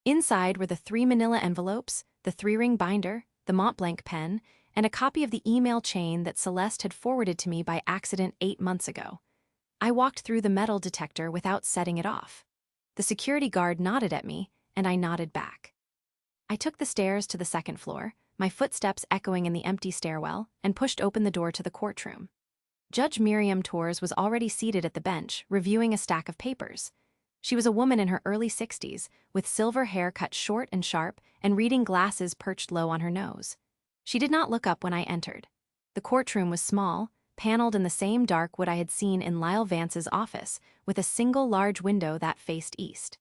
Inside were the 3 manila envelopes, the 3-ring binder, the Montblanc pen, and a copy of the email chain that Celeste had forwarded to me by accident 8 months ago. I walked through the metal detector without setting it off. The security guard nodded at me, and I nodded back. I took the stairs to the second floor, my footsteps echoing in the empty stairwell, and pushed open the door to the courtroom. Judge Miriam Torres was already seated at the bench, reviewing a stack of papers. She was a woman in her early 60s, with silver hair cut short and sharp, and reading glasses perched low on her nose. She did not look up when I entered. The courtroom was small, paneled in the same dark wood I had seen in Lyle Vance's office, with a single large window that faced east.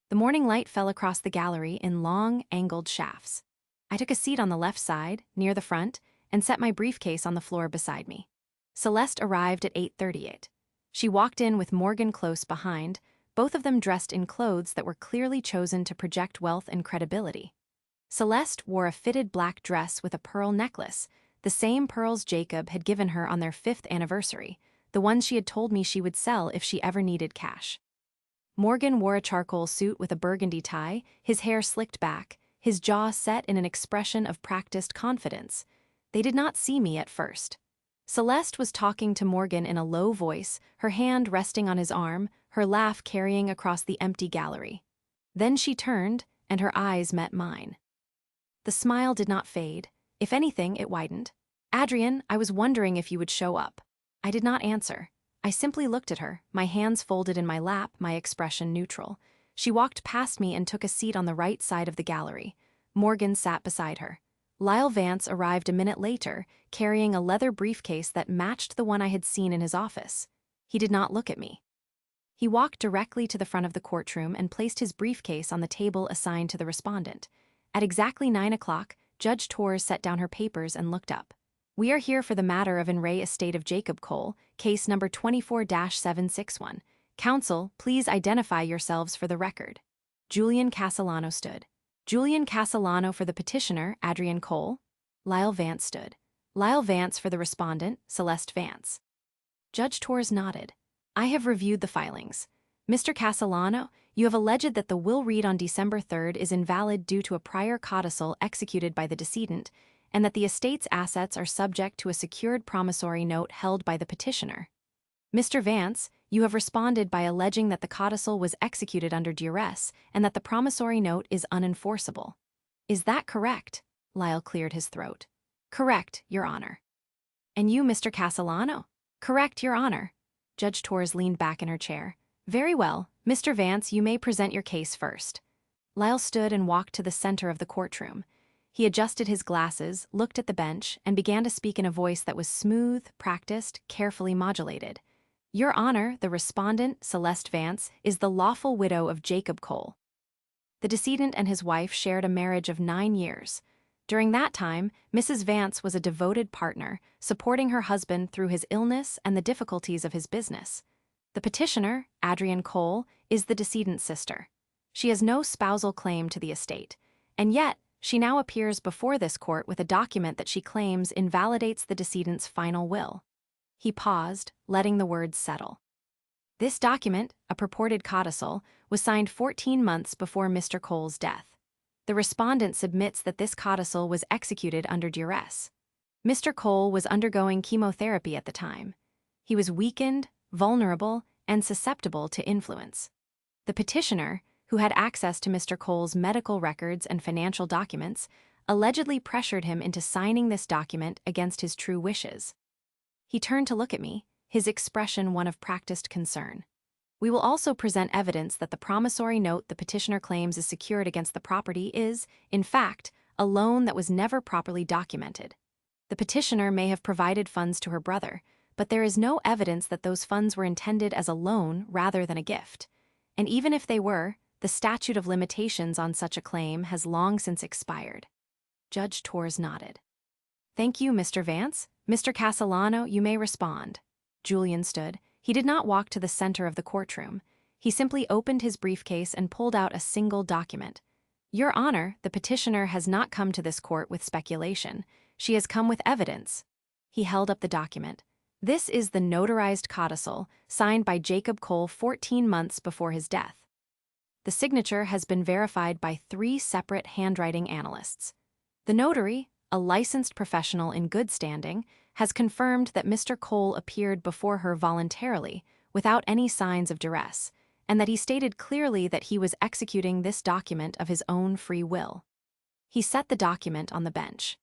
The morning light fell across the gallery in long, angled shafts. I took a seat on the left side, near the front, and set my briefcase on the floor beside me. Celeste arrived at 8:38. She walked in with Morgan close behind, both of them dressed in clothes that were clearly chosen to project wealth and credibility. Celeste wore a fitted black dress with a pearl necklace, the same pearls Jacob had given her on their 5th anniversary, the ones she had told me she would sell if she ever needed cash. Morgan wore a charcoal suit with a burgundy tie, his hair slicked back, his jaw set in an expression of practiced confidence. They did not see me at first. Celeste was talking to Morgan in a low voice, her hand resting on his arm, her laugh carrying across the empty gallery. Then she turned, and her eyes met mine. The smile did not fade. If anything, it widened. "Adrian, I was wondering if you would show up." I did not answer. I simply looked at her, my hands folded in my lap, my expression neutral. She walked past me and took a seat on the right side of the gallery. Morgan sat beside her. Lyle Vance arrived a minute later, carrying a leather briefcase that matched the one I had seen in his office. He did not look at me. He walked directly to the front of the courtroom and placed his briefcase on the table assigned to the respondent. At exactly 9 o'clock, Judge Torres set down her papers and looked up. "We are here for the matter of In re Estate of Jacob Cole, case number 24-761. Counsel, please identify yourselves for the record." Julian Castellano stood. "Julian Castellano for the petitioner, Adrian Cole." Lyle Vance stood. "Lyle Vance for the respondent, Celeste Vance." Judge Torres nodded. "I have reviewed the filings. Mr. Castellano, you have alleged that the will read on December 3rd is invalid due to a prior codicil executed by the decedent, and that the estate's assets are subject to a secured promissory note held by the petitioner. Mr. Vance, you have responded by alleging that the codicil was executed under duress and that the promissory note is unenforceable. Is that correct?" Lyle cleared his throat. "Correct, Your Honor." "And you, Mr. Castellano?" "Correct, Your Honor." Judge Torres leaned back in her chair. "Very well, Mr. Vance, you may present your case first." Lyle stood and walked to the center of the courtroom. He adjusted his glasses, looked at the bench, and began to speak in a voice that was smooth, practiced, carefully modulated. Your Honor, the respondent, Celeste Vance, is the lawful widow of Jacob Cole. The decedent and his wife shared a marriage of 9 years. During that time, Mrs. Vance was a devoted partner, supporting her husband through his illness and the difficulties of his business. The petitioner, Adrienne Cole, is the decedent's sister. She has no spousal claim to the estate, and yet she now appears before this court with a document that she claims invalidates the decedent's final will. He paused, letting the words settle. This document, a purported codicil, was signed 14 months before Mr. Cole's death. The respondent submits that this codicil was executed under duress. Mr. Cole was undergoing chemotherapy at the time. He was weakened, vulnerable, and susceptible to influence. The petitioner, who had access to Mr. Cole's medical records and financial documents, allegedly pressured him into signing this document against his true wishes. He turned to look at me, his expression one of practiced concern. We will also present evidence that the promissory note the petitioner claims is secured against the property is, in fact, a loan that was never properly documented. The petitioner may have provided funds to her brother, but there is no evidence that those funds were intended as a loan rather than a gift. And even if they were, the statute of limitations on such a claim has long since expired. Judge Torres nodded. Thank you, Mr. Vance. Mr. Castellano, you may respond. Julian stood. He did not walk to the center of the courtroom. He simply opened his briefcase and pulled out a single document. Your Honor, the petitioner has not come to this court with speculation. She has come with evidence. He held up the document. This is the notarized codicil, signed by Jacob Cole 14 months before his death. The signature has been verified by 3 separate handwriting analysts. The notary, a licensed professional in good standing, has confirmed that Mr. Cole appeared before her voluntarily, without any signs of duress, and that he stated clearly that he was executing this document of his own free will. He set the document on the bench.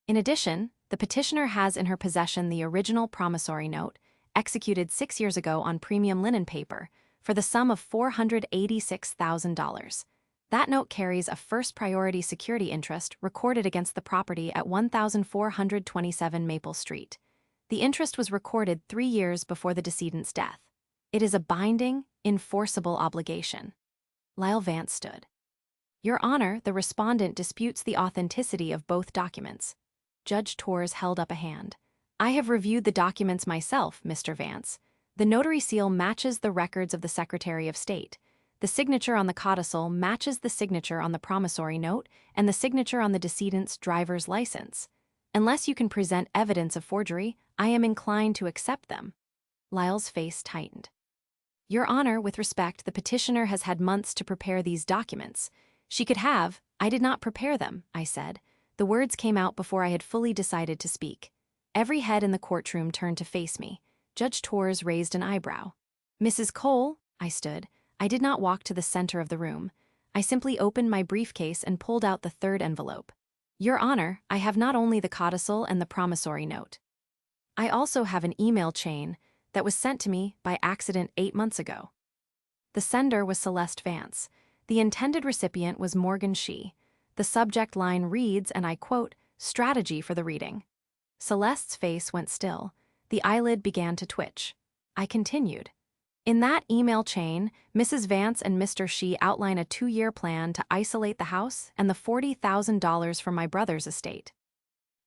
In addition, the petitioner has in her possession the original promissory note, executed 6 years ago on premium linen paper, for the sum of $486,000. That note carries a first priority security interest recorded against the property at 1427 Maple Street. The interest was recorded 3 years before the decedent's death. It is a binding, enforceable obligation. Lyle Vance stood. Your Honor, the respondent disputes the authenticity of both documents. Judge Torres held up a hand. I have reviewed the documents myself, Mr. Vance. The notary seal matches the records of the Secretary of State. The signature on the codicil matches the signature on the promissory note and the signature on the decedent's driver's license. Unless you can present evidence of forgery, I am inclined to accept them. Lyle's face tightened. Your Honor, with respect, the petitioner has had months to prepare these documents. She could have. I did not prepare them, I said. The words came out before I had fully decided to speak. Every head in the courtroom turned to face me. Judge Torres raised an eyebrow. Mrs. Cole, I stood. I did not walk to the center of the room. I simply opened my briefcase and pulled out the 3rd envelope. Your Honor, I have not only the codicil and the promissory note. I also have an email chain that was sent to me by accident 8 months ago. The sender was Celeste Vance. The intended recipient was Morgan Shee. The subject line reads, and I quote, "Strategy for the reading." Celeste's face went still. The eyelid began to twitch. I continued. In that email chain, Mrs. Vance and Mr. Shee outline a 2-year plan to isolate the house and the $40,000 from my brother's estate.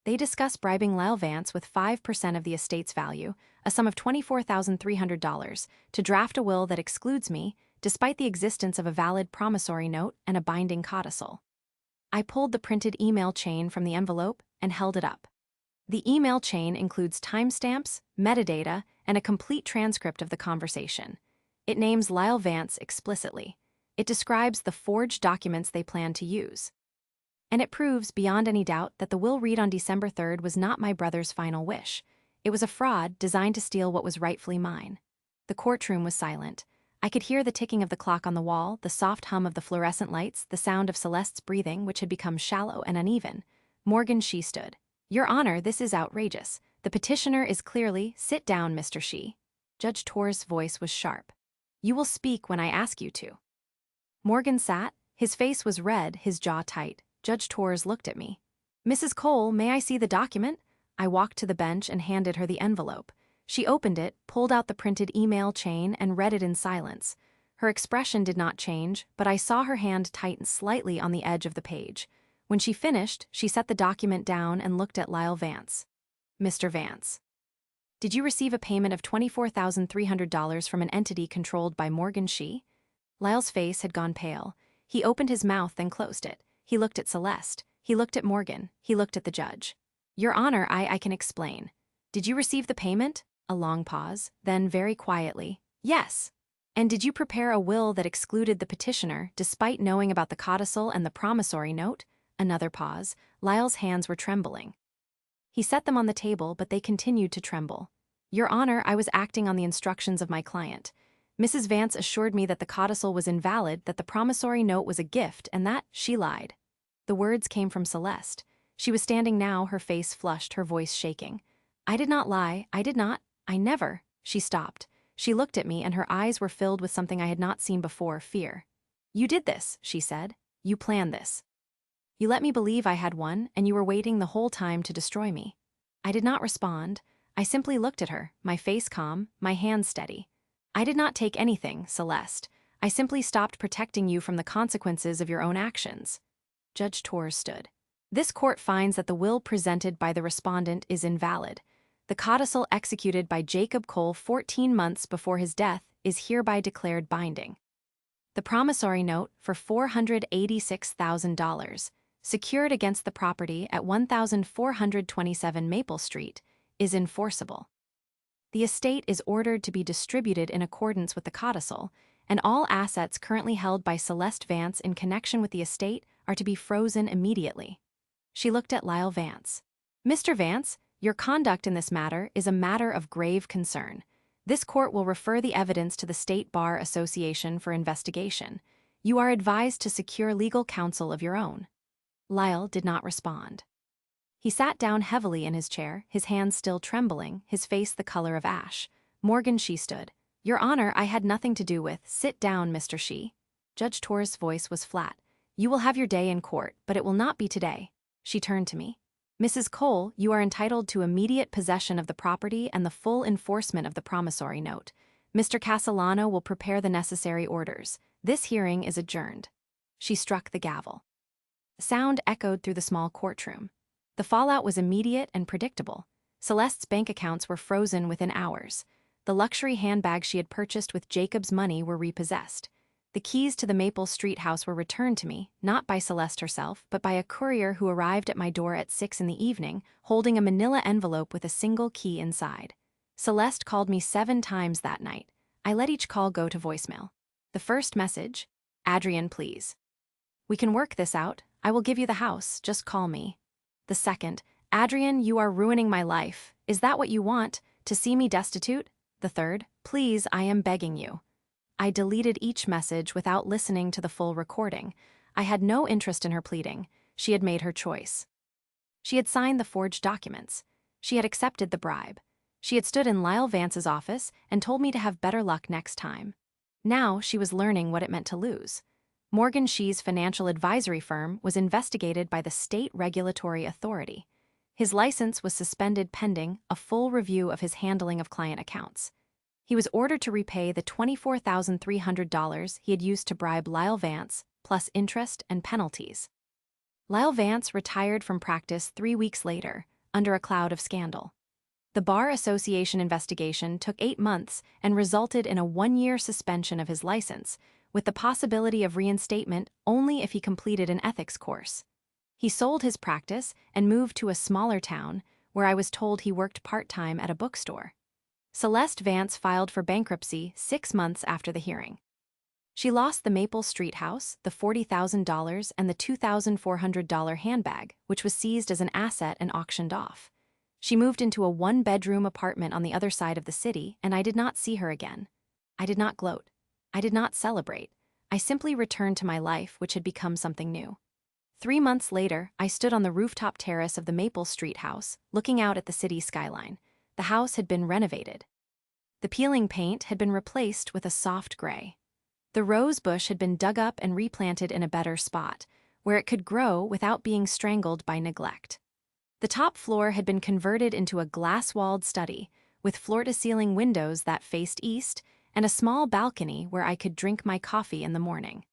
They discuss bribing Lyle Vance with 5% of the estate's value, a sum of $24,300, to draft a will that excludes me, despite the existence of a valid promissory note and a binding codicil. I pulled the printed email chain from the envelope and held it up. The email chain includes timestamps, metadata, and a complete transcript of the conversation. It names Lyle Vance explicitly. It describes the forged documents they plan to use. And it proves beyond any doubt that the will read on December 3rd was not my brother's final wish. It was a fraud designed to steal what was rightfully mine. The courtroom was silent. I could hear the ticking of the clock on the wall, the soft hum of the fluorescent lights, the sound of Celeste's breathing, which had become shallow and uneven. Morgan Shee stood. Your Honor, this is outrageous. The petitioner is clearly, sit down, Mr. Shee. Judge Torres' voice was sharp. You will speak when I ask you to. Morgan sat, His face was red, his jaw tight. Judge Torres looked at me. "Mrs. Cole, may I see the document?" I walked to the bench and handed her the envelope. She opened it, pulled out the printed email chain, and read it in silence. Her expression did not change, but I saw her hand tighten slightly on the edge of the page. When she finished, she set the document down and looked at Lyle Vance. "Mr. Vance, did you receive a payment of $24,300 from an entity controlled by Morgan Shee?" Lyle's face had gone pale. He opened his mouth and closed it. He looked at Celeste. He looked at Morgan. He looked at the judge. "Your Honor, I can explain. Did you receive the payment?" A long pause. Then, very quietly, "Yes." "And did you prepare a will that excluded the petitioner, despite knowing about the codicil and the promissory note?" Another pause. Lyle's hands were trembling. He set them on the table, but they continued to tremble. "Your Honor, I was acting on the instructions of my client. Mrs. Vance assured me that the codicil was invalid, that the promissory note was a gift, and that she lied." The words came from Celeste. She was standing now, her face flushed, her voice shaking. "I did not lie. I did not. I never." She stopped. She looked at me, and her eyes were filled with something I had not seen before, fear. "You did this," she said. "You planned this. You let me believe I had one, and you were waiting the whole time to destroy me." I did not respond. I simply looked at her, my face calm, my hands steady. "I did not take anything, Celeste. I simply stopped protecting you from the consequences of your own actions." Judge Torres stood. "This court finds that the will presented by the respondent is invalid. The codicil executed by Jacob Cole 14 months before his death is hereby declared binding. The promissory note for $486,000, secured against the property at 1427 Maple Street, is enforceable. The estate is ordered to be distributed in accordance with the codicil, and all assets currently held by Celeste Vance in connection with the estate are to be frozen immediately." She looked at Lyle Vance. "Mr. Vance, your conduct in this matter is a matter of grave concern. This court will refer the evidence to the State Bar Association for investigation. You are advised to secure legal counsel of your own." Lyle did not respond. He sat down heavily in his chair, his hands still trembling, his face the color of ash. Morgan Shee stood. "Your Honor, I had nothing to do with." "Sit down, Mr. Shee." Judge Torres' voice was flat. "You will have your day in court, but it will not be today." She turned to me. "Mrs. Cole, you are entitled to immediate possession of the property and the full enforcement of the promissory note. Mr. Castellano will prepare the necessary orders. This hearing is adjourned." She struck the gavel. Sound echoed through the small courtroom. The fallout was immediate and predictable. Celeste's bank accounts were frozen within hours. The luxury handbags she had purchased with Jacob's money were repossessed. The keys to the Maple Street house were returned to me, not by Celeste herself, but by a courier who arrived at my door at 6 in the evening, holding a manila envelope with a single key inside. Celeste called me 7 times that night. I let each call go to voicemail. The first message: "Adrian, please. We can work this out. I will give you the house. Just call me." The second: "Adrian, you are ruining my life. Is that what you want, to see me destitute?" The third: "Please, I am begging you." I deleted each message without listening to the full recording. I had no interest in her pleading. She had made her choice. She had signed the forged documents. She had accepted the bribe. She had stood in Lyle Vance's office and told me to have better luck next time. Now she was learning what it meant to lose. Morgan Shee's financial advisory firm was investigated by the State Regulatory Authority. His license was suspended pending a full review of his handling of client accounts. He was ordered to repay the $24,300 he had used to bribe Lyle Vance, plus interest and penalties. Lyle Vance retired from practice 3 weeks later, under a cloud of scandal. The Bar Association investigation took 8 months and resulted in a 1-year suspension of his license, with the possibility of reinstatement only if he completed an ethics course. He sold his practice and moved to a smaller town, where I was told he worked part-time at a bookstore. Celeste Vance filed for bankruptcy 6 months after the hearing. She lost the Maple Street house, the $40,000, and the $2,400 handbag, which was seized as an asset and auctioned off. She moved into a 1-bedroom apartment on the other side of the city, and I did not see her again. I did not gloat. I did not celebrate. I simply returned to my life, which had become something new. 3 months later, I stood on the rooftop terrace of the Maple Street house, looking out at the city skyline. The house had been renovated. The peeling paint had been replaced with a soft gray. The rose bush had been dug up and replanted in a better spot, where it could grow without being strangled by neglect. The top floor had been converted into a glass-walled study, with floor-to-ceiling windows that faced east and a small balcony where I could drink my coffee in the morning.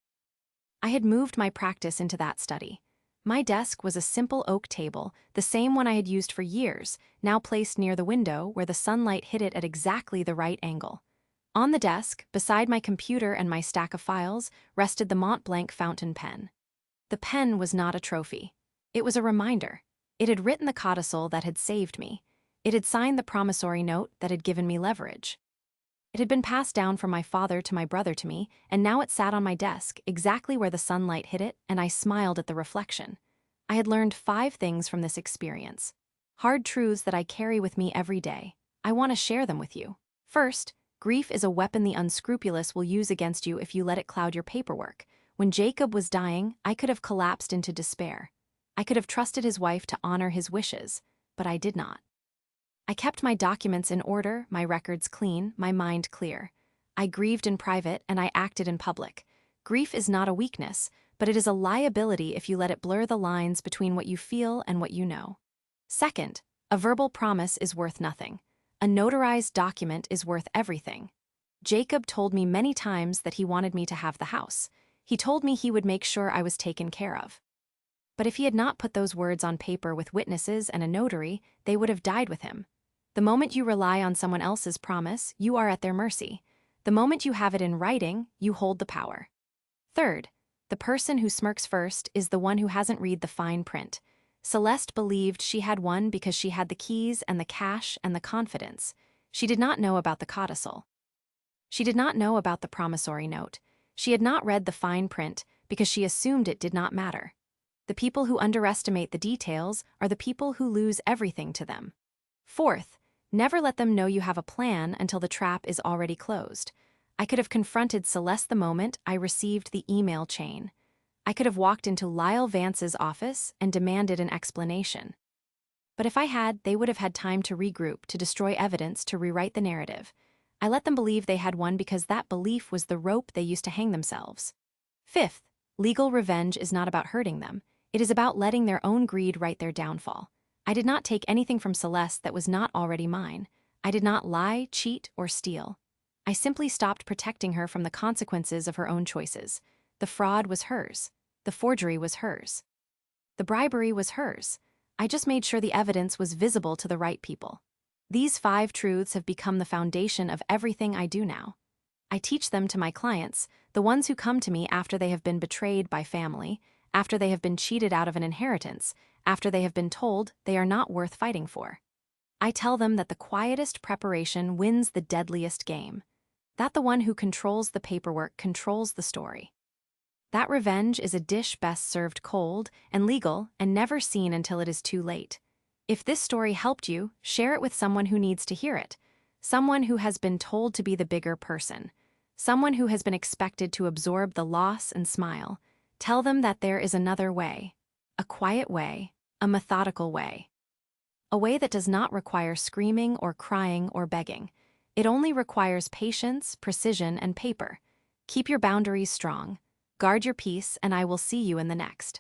I had moved my practice into that study. My desk was a simple oak table, the same one I had used for years, now placed near the window where the sunlight hit it at exactly the right angle. On the desk, beside my computer and my stack of files, rested the Mont Blanc fountain pen. The pen was not a trophy. It was a reminder. It had written the codicil that had saved me. It had signed the promissory note that had given me leverage. It had been passed down from my father to my brother to me, and now it sat on my desk, exactly where the sunlight hit it, and I smiled at the reflection. I had learned 5 things from this experience. Hard truths that I carry with me every day. I want to share them with you. First, grief is a weapon the unscrupulous will use against you if you let it cloud your paperwork. When Jacob was dying, I could have collapsed into despair. I could have trusted his wife to honor his wishes, but I did not. I kept my documents in order, my records clean, my mind clear. I grieved in private and I acted in public. Grief is not a weakness, but it is a liability if you let it blur the lines between what you feel and what you know. Second, a verbal promise is worth nothing. A notarized document is worth everything. Jacob told me many times that he wanted me to have the house. He told me he would make sure I was taken care of. But if he had not put those words on paper with witnesses and a notary, they would have died with him. The moment you rely on someone else's promise, you are at their mercy. The moment you have it in writing, you hold the power. Third, the person who smirks first is the one who hasn't read the fine print. Celeste believed she had won because she had the keys and the cash and the confidence. She did not know about the codicil. She did not know about the promissory note. She had not read the fine print because she assumed it did not matter. The people who underestimate the details are the people who lose everything to them. Fourth, never let them know you have a plan until the trap is already closed. I could have confronted Celeste the moment I received the email chain. I could have walked into Lyle Vance's office and demanded an explanation. But if I had, they would have had time to regroup, to destroy evidence, to rewrite the narrative. I let them believe they had won because that belief was the rope they used to hang themselves. Fifth, legal revenge is not about hurting them. It is about letting their own greed write their downfall. I did not take anything from Celeste that was not already mine. I did not lie, cheat, or steal. I simply stopped protecting her from the consequences of her own choices. The fraud was hers. The forgery was hers. The bribery was hers. I just made sure the evidence was visible to the right people. These 5 truths have become the foundation of everything I do now. I teach them to my clients, the ones who come to me after they have been betrayed by family, after they have been cheated out of an inheritance, after they have been told they are not worth fighting for. I tell them that the quietest preparation wins the deadliest game. That the one who controls the paperwork controls the story. That revenge is a dish best served cold and legal and never seen until it is too late. If this story helped you, share it with someone who needs to hear it. Someone who has been told to be the bigger person. Someone who has been expected to absorb the loss and smile. Tell them that there is another way. A quiet way. A methodical way. A way that does not require screaming or crying or begging. It only requires patience, precision, and paper. Keep your boundaries strong. Guard your peace, and I will see you in the next.